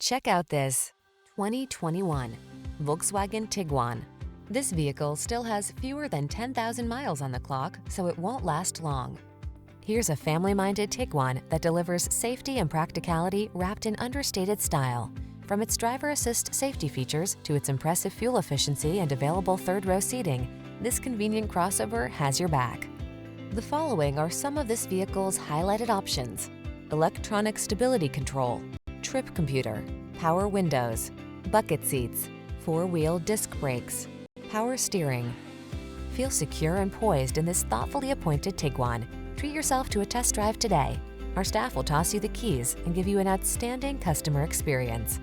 Check out this 2021 Volkswagen Tiguan. This vehicle still has fewer than 10,000 miles on the clock, so it won't last long. Here's a family-minded Tiguan that delivers safety and practicality wrapped in understated style. From its driver assist safety features to its impressive fuel efficiency and available third-row seating, this convenient crossover has your back. The following are some of this vehicle's highlighted options: electronic stability control, trip computer, power windows, bucket seats, four-wheel disc brakes, power steering. Feel secure and poised in this thoughtfully appointed Tiguan. Treat yourself to a test drive today. Our staff will toss you the keys and give you an outstanding customer experience.